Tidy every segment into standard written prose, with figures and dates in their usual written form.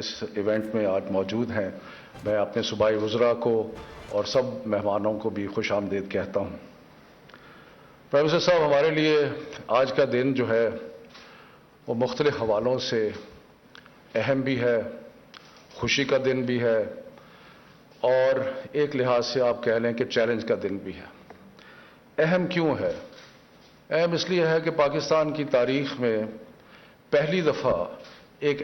اس event میں آج موجود ہیں، میں اپنے صوبائی وزراء کو اور سب مہمانوں کو بھی خوش آمدید کہتا ہوں۔ پرائم منسٹر صاحب، ہمارے لیے آج کا دن جو ہے وہ مختلف حوالوں سے اہم بھی ہے، خوشی کا دن بھی ہے، اور ایک لحاظ سے آپ کہہ لیں کہ چیلنج کا دن بھی ہے۔ اہم کیوں ہے؟ اہم اس لیے ہے کہ پاکستان کی تاریخ میں پہلی دفعہ ایک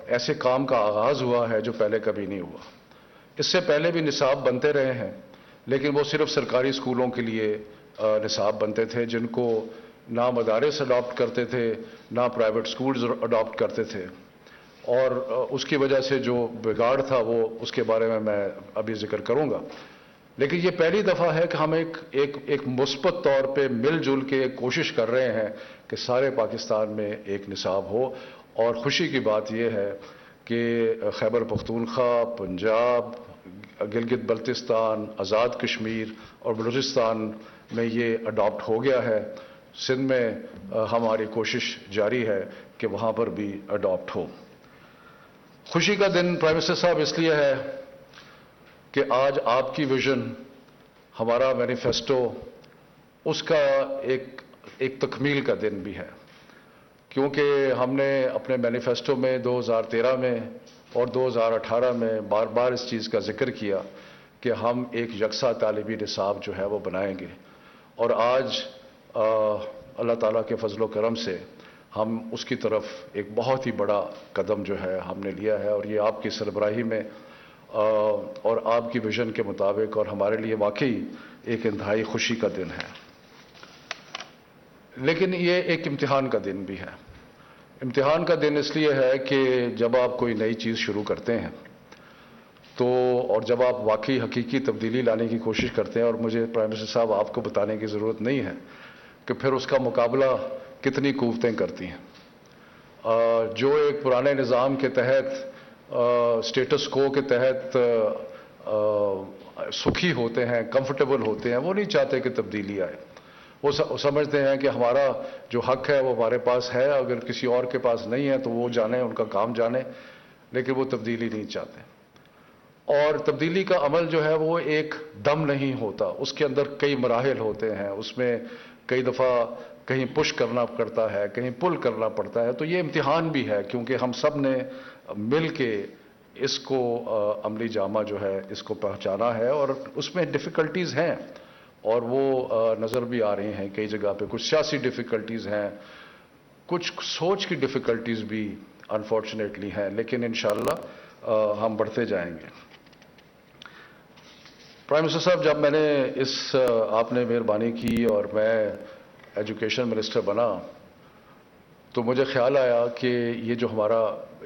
ایسے کام کا آغاز ہوا ہے جو پہلے کبھی نہیں ہوا۔ اس سے پہلے بھی نصاب بنتے رہے ہیں، لیکن وہ صرف سرکاری اسکولوں کے لیے نصاب بنتے تھے، جن کو نہ مدارس اڈاپٹ کرتے تھے، نہ پرائیویٹ اسکولز اڈاپٹ کرتے تھے، اور اس کی وجہ سے جو بگاڑ تھا وہ اس کے بارے میں ابھی ذکر کروں گا۔ لیکن یہ پہلی دفعہ ہے کہ ہم ایک مثبت طور پہ مل جل کے ایک کوشش کر رہے ہیں کہ سارے پاکستان میں ایک نصاب ہو، اور خوشی کی بات یہ ہے کہ خیبر پختونخوا، پنجاب، گلگت بلتستان، آزاد کشمیر اور بلوچستان میں یہ اڈاپٹ ہو گیا ہے۔ سندھ میں ہماری کوشش جاری ہے کہ وہاں پر بھی اڈاپٹ ہو۔ خوشی کا دن پرائم منسٹر صاحب اس لیے ہے کہ آج آپ کی ویژن، ہمارا مینیفیسٹو، اس کا ایک تکمیل کا دن بھی ہے، کیونکہ ہم نے اپنے مینیفیسٹو میں 2013 میں اور 2018 میں بار بار اس چیز کا ذکر کیا کہ ہم ایک یکساں تعلیمی نصاب جو ہے وہ بنائیں گے، اور آج اللہ تعالیٰ کے فضل و کرم سے ہم اس کی طرف ایک بہت ہی بڑا قدم جو ہے ہم نے لیا ہے، اور یہ آپ کی سربراہی میں اور آپ کی ویژن کے مطابق اور ہمارے لیے واقعی ایک انتہائی خوشی کا دن ہے۔ لیکن یہ ایک امتحان کا دن بھی ہے۔ امتحان کا دن اس لیے ہے کہ جب آپ کوئی نئی چیز شروع کرتے ہیں تو، اور جب آپ واقعی حقیقی تبدیلی لانے کی کوشش کرتے ہیں، اور مجھے پرائم منسٹر صاحب آپ کو بتانے کی ضرورت نہیں ہے کہ پھر اس کا مقابلہ کتنی قوتیں کرتی ہیں۔ جو ایک پرانے نظام کے تحت، سٹیٹس کو کے تحت سکھی ہوتے ہیں، کمفرٹیبل ہوتے ہیں، وہ نہیں چاہتے کہ تبدیلی آئے۔ وہ سمجھتے ہیں کہ ہمارا جو حق ہے وہ ہمارے پاس ہے، اگر کسی اور کے پاس نہیں ہے تو وہ جانے، ان کا کام جانے، لیکن وہ تبدیلی نہیں چاہتے۔ اور تبدیلی کا عمل جو ہے وہ ایک دم نہیں ہوتا، اس کے اندر کئی مراحل ہوتے ہیں، اس میں کئی دفعہ کہیں پش کرنا پڑتا ہے، کہیں پل کرنا پڑتا ہے۔ تو یہ امتحان بھی ہے، کیونکہ ہم سب نے مل کے اس کو عملی جامہ جو ہے اس کو پہنچانا ہے، اور اس میں ڈیفیکلٹیز ہیں، اور وہ نظر بھی آ رہی ہیں کئی جگہ پہ۔ کچھ سیاسی ڈیفیکلٹیز ہیں، کچھ سوچ کی ڈیفیکلٹیز بھی انفارچونیٹلی ہیں، لیکن انشاءاللہ ہم بڑھتے جائیں گے۔ پرائم منسٹر صاحب، جب میں نے آپ نے مہربانی کی اور میں ایجوکیشن منسٹر بنا تو مجھے خیال آیا کہ یہ جو ہمارا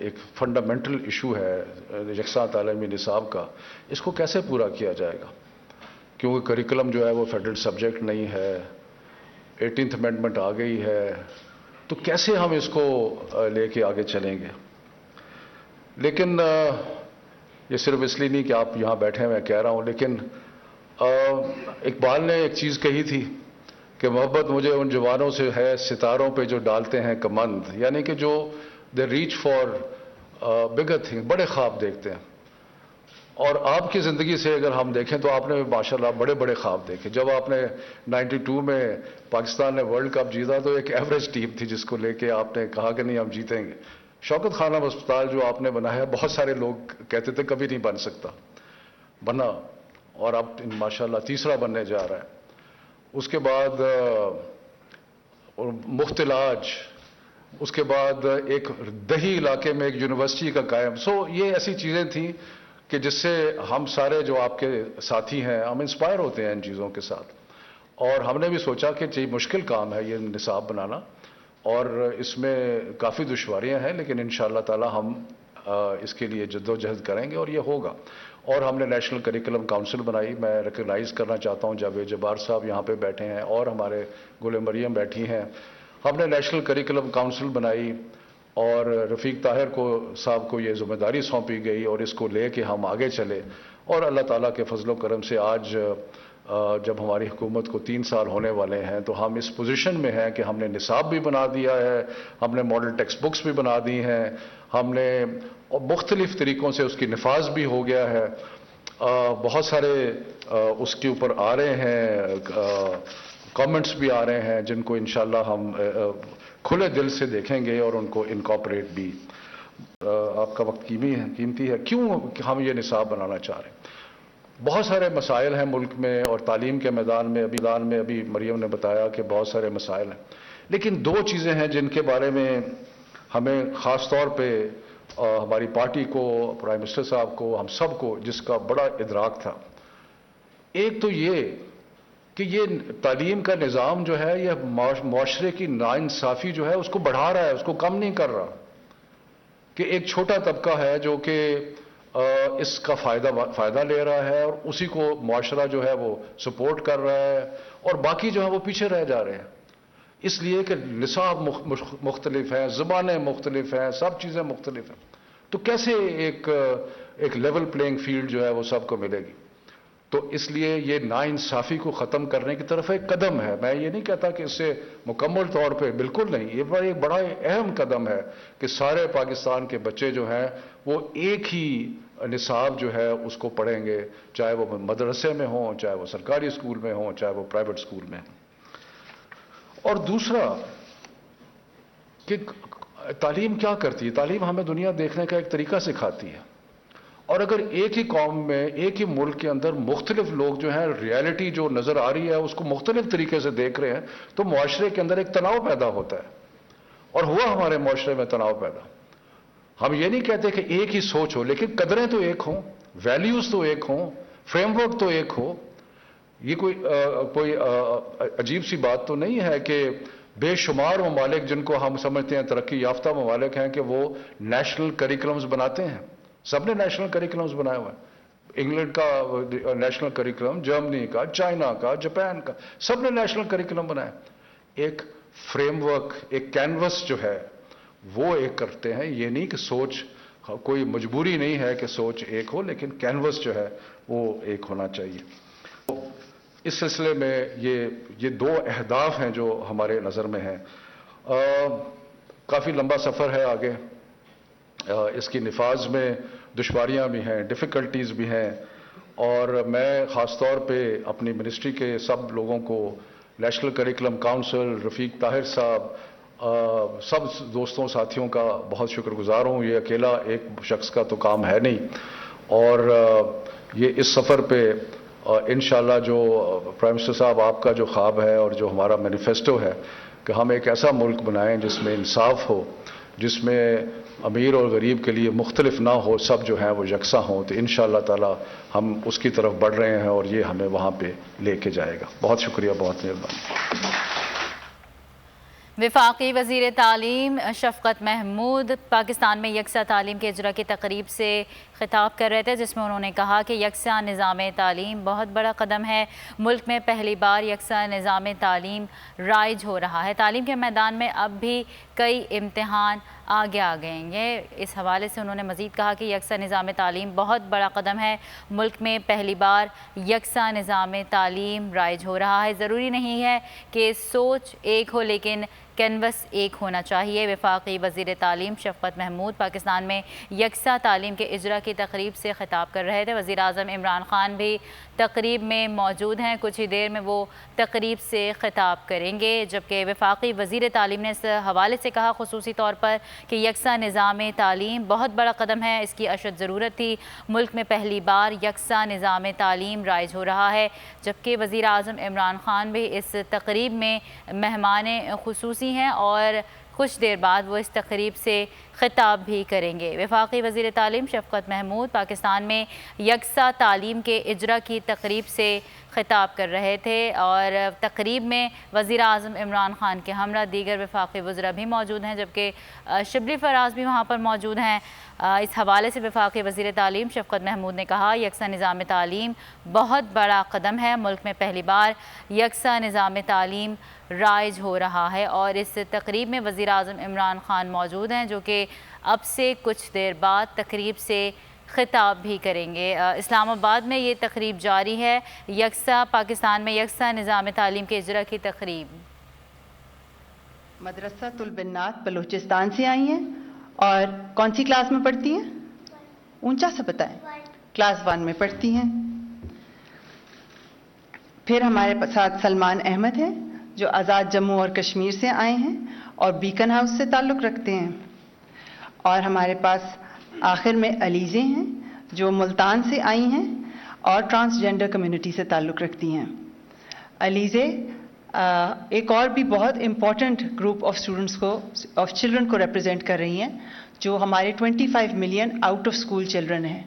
ایک فنڈامنٹل ایشو ہے یکساں تعلیمی نصاب کا، اس کو کیسے پورا کیا جائے گا، کیونکہ کریکولم جو ہے وہ فیڈرل سبجیکٹ نہیں ہے، 18th امینڈمنٹ آ گئی ہے، تو کیسے ہم اس کو لے کے آگے چلیں گے۔ لیکن یہ صرف اس لیے نہیں کہ آپ یہاں بیٹھے ہیں میں کہہ رہا ہوں، لیکن اقبال نے ایک چیز کہی تھی کہ محبت مجھے ان جوانوں سے ہے ستاروں پہ جو ڈالتے ہیں کمند، یعنی کہ جو they reach for bigger thing, بڑے خواب دیکھتے ہیں۔ اور آپ کی زندگی سے اگر ہم دیکھیں تو آپ نے ماشاءاللہ بڑے بڑے خواب دیکھے۔ جب آپ نے 92 میں پاکستان نے ورلڈ کپ جیتا تو ایک ایوریج ٹیم تھی جس کو لے کے آپ نے کہا کہ نہیں ہم جیتیں گے۔ شوکت خانم ہسپتال جو آپ نے بنایا، بہت سارے لوگ کہتے تھے کبھی نہیں بن سکتا، بنا، اور اب ماشاءاللہ تیسرا بننے جا رہا ہے۔ اس کے بعد مفت علاج، اس کے بعد ایک دیہی علاقے میں ایک یونیورسٹی کا قائم۔ یہ ایسی چیزیں تھیں کہ جس سے ہم سارے جو آپ کے ساتھی ہیں ہم انسپائر ہوتے ہیں ان چیزوں کے ساتھ، اور ہم نے بھی سوچا کہ یہ مشکل کام ہے یہ نصاب بنانا، اور اس میں کافی دشواریاں ہیں، لیکن انشاءاللہ تعالی ہم اس کے لیے جد و جہد کریں گے اور یہ ہوگا۔ اور ہم نے نیشنل کریکولم کاؤنسل بنائی۔ میں ریکگنائز کرنا چاہتا ہوں جاوید جبار صاحب یہاں پہ بیٹھے ہیں اور ہمارے گل مریم بیٹھی ہیں۔ ہم نے نیشنل کریکولم کاؤنسل بنائی اور رفیق طاہر صاحب کو یہ ذمہ داری سونپی گئی، اور اس کو لے کے ہم آگے چلے، اور اللہ تعالیٰ کے فضل و کرم سے آج جب ہماری حکومت کو 3 سال ہونے والے ہیں تو ہم اس پوزیشن میں ہیں کہ ہم نے نصاب بھی بنا دیا ہے، ہم نے ماڈل ٹیکسٹ بکس بھی بنا دی ہیں، ہم نے مختلف طریقوں سے اس کی نفاذ بھی ہو گیا ہے، بہت سارے اس کے اوپر آ رہے ہیں، کامنٹس بھی آ رہے ہیں جن کو انشاءاللہ ہم کھلے دل سے دیکھیں گے اور ان کو انکارپوریٹ بھی۔ آپ کا وقت قیمتی ہے، کیوں ہم یہ نصاب بنانا چاہ رہے ہیں؟ بہت سارے مسائل ہیں ملک میں، اور تعلیم کے میدان میں ابھی مریم نے بتایا کہ بہت سارے مسائل ہیں، لیکن 2 چیزیں ہیں جن کے بارے میں ہمیں خاص طور پہ ہماری پارٹی کو، پرائم منسٹر صاحب کو، ہم سب کو جس کا بڑا ادراک تھا۔ ایک تو یہ کہ یہ تعلیم کا نظام جو ہے یہ معاشرے کی ناانصافی جو ہے اس کو بڑھا رہا ہے، اس کو کم نہیں کر رہا، کہ ایک چھوٹا طبقہ ہے جو کہ اس کا فائدہ لے رہا ہے اور اسی کو معاشرہ جو ہے وہ سپورٹ کر رہا ہے، اور باقی جو ہے وہ پیچھے رہ جا رہے ہیں، اس لیے کہ نصاب مختلف ہیں، زبانیں مختلف ہیں، سب چیزیں مختلف ہیں، تو کیسے ایک لیول پلینگ فیلڈ جو ہے وہ سب کو ملے گی؟ تو اس لیے یہ ناانصافی کو ختم کرنے کی طرف ایک قدم ہے۔ میں یہ نہیں کہتا کہ اس سے مکمل طور پہ، بالکل نہیں، یہ ایک بڑا اہم قدم ہے کہ سارے پاکستان کے بچے جو ہیں وہ ایک ہی نصاب جو ہے اس کو پڑھیں گے، چاہے وہ مدرسے میں ہوں، چاہے وہ سرکاری اسکول میں ہوں، چاہے وہ پرائیویٹ اسکول میں ہوں۔ اور دوسرا کہ تعلیم کیا کرتی ہے؟ تعلیم ہمیں دنیا دیکھنے کا ایک طریقہ سکھاتی ہے، اور اگر ایک ہی قوم میں، ایک ہی ملک کے اندر مختلف لوگ جو ہیں ریالٹی جو نظر آ رہی ہے اس کو مختلف طریقے سے دیکھ رہے ہیں تو معاشرے کے اندر ایک تناؤ پیدا ہوتا ہے، اور ہوا ہمارے معاشرے میں تناؤ پیدا۔ ہم یہ نہیں کہتے کہ ایک ہی سوچ ہو، لیکن قدریں تو ایک ہوں، ویلیوز تو ایک ہوں، فریم ورک تو ایک ہو۔ یہ کوئی عجیب سی بات تو نہیں ہے کہ بے شمار ممالک جن کو ہم سمجھتے ہیں ترقی یافتہ ممالک ہیں کہ وہ نیشنل کریکولمز بناتے ہیں، سب نے نیشنل کریکولمز بنائے ہوئے ہیں، انگلینڈ کا نیشنل کریکولم، جرمنی کا، چائنا کا، جاپان کا، سب نے نیشنل کریکولم بنایا۔ ایک فریم ورک، ایک کینوس جو ہے وہ ایک کرتے ہیں، یہ نہیں کہ سوچ، کوئی مجبوری نہیں ہے کہ سوچ ایک ہو، لیکن کینوس جو ہے وہ ایک ہونا چاہیے۔ اس سلسلے میں یہ 2 اہداف ہیں جو ہمارے نظر میں ہیں۔ کافی لمبا سفر ہے آگے، اس کی نفاذ میں دشواریاں بھی ہیں، ڈیفیکلٹیز بھی ہیں، اور میں خاص طور پہ اپنی منسٹری کے سب لوگوں کو، نیشنل کریکولم کاؤنسل، رفیق طاہر صاحب، سب دوستوں ساتھیوں کا بہت شکر گزار ہوں۔ یہ اکیلا ایک شخص کا تو کام ہے نہیں، اور یہ اس سفر پہ انشاءاللہ جو پرائم منسٹر صاحب آپ کا جو خواب ہے اور جو ہمارا مینیفیسٹو ہے کہ ہم ایک ایسا ملک بنائیں جس میں انصاف ہو، جس میں امیر اور غریب کے لیے مختلف نہ ہو، سب جو ہیں وہ یکساں ہوں، تو انشاءاللہ تعالی ہم اس کی طرف بڑھ رہے ہیں اور یہ ہمیں وہاں پہ لے کے جائے گا۔ بہت شکریہ، بہت مہربانی۔ وفاقی وزیر تعلیم شفقت محمود پاکستان میں یکساں تعلیم کے اجرا کی تقریب سے خطاب کر رہے تھے، جس میں انہوں نے کہا کہ یکساں نظام تعلیم بہت بڑا قدم ہے، ملک میں پہلی بار یکساں نظام تعلیم رائج ہو رہا ہے، تعلیم کے میدان میں اب بھی کئی امتحان آگے آ گئے ہیں۔ اس حوالے سے انہوں نے مزید کہا کہ یکساں نظام تعلیم بہت بڑا قدم ہے، ملک میں پہلی بار یکساں نظام تعلیم رائج ہو رہا ہے، ضروری نہیں ہے کہ سوچ ایک ہو لیکن کینوس ایک ہونا چاہیے۔ وفاقی وزیر تعلیم شفقت محمود پاکستان میں یکساں تعلیم کے اجرا کی تقریب سے خطاب کر رہے تھے۔ وزیر اعظم عمران خان بھی تقریب میں موجود ہیں، کچھ ہی دیر میں وہ تقریب سے خطاب کریں گے، جبکہ وفاقی وزیر تعلیم نے اس حوالے سے کہا خصوصی طور پر کہ یکساں نظام تعلیم بہت بڑا قدم ہے، اس کی اشد ضرورت تھی، ملک میں پہلی بار یکساں نظام تعلیم رائج ہو رہا ہے، جبکہ وزیر اعظم عمران خان بھی اس تقریب میں مہمان خصوصی ہیں اور کچھ دیر بعد وہ اس تقریب سے خطاب بھی کریں گے۔ وفاقی وزیر تعلیم شفقت محمود پاکستان میں یکساں تعلیم کے اجرا کی تقریب سے خطاب کر رہے تھے، اور تقریب میں وزیر اعظم عمران خان کے ہمراہ دیگر وفاقی وزراء بھی موجود ہیں، جبکہ شبلی فراز بھی وہاں پر موجود ہیں۔ اس حوالے سے وفاقی وزیر تعلیم شفقت محمود نے کہا یکساں نظام تعلیم بہت بڑا قدم ہے، ملک میں پہلی بار یکساں نظام تعلیم رائج ہو رہا ہے، اور اس تقریب میں وزیر اعظم عمران خان موجود ہیں جو کہ اب سے کچھ دیر بعد تقریب سے خطاب بھی کریں گے۔ اسلام آباد میں یہ تقریب جاری ہے، یکساں پاکستان میں یکساں نظام تعلیم کے اجرا کی تقریب۔ مدرسہ البنات بلوچستان سے آئی ہیں اور کون سی کلاس میں پڑھتی ہیں؟ اونچا سے بتائیں۔ کلاس 1 میں پڑھتی ہیں۔ پھر ہمارے ساتھ سلمان احمد ہیں جو آزاد جموں اور کشمیر سے آئے ہیں اور بیکن ہاؤس سے تعلق رکھتے ہیں۔ اور ہمارے پاس آخر میں علیزے ہیں جو ملتان سے آئی ہیں اور ٹرانسجینڈر کمیونٹی سے تعلق رکھتی ہیں۔ علیزے ایک اور بھی بہت امپورٹنٹ گروپ آف چلڈرن کو ریپرزینٹ کر رہی ہیں جو ہمارے 25 million out of school children ہیں۔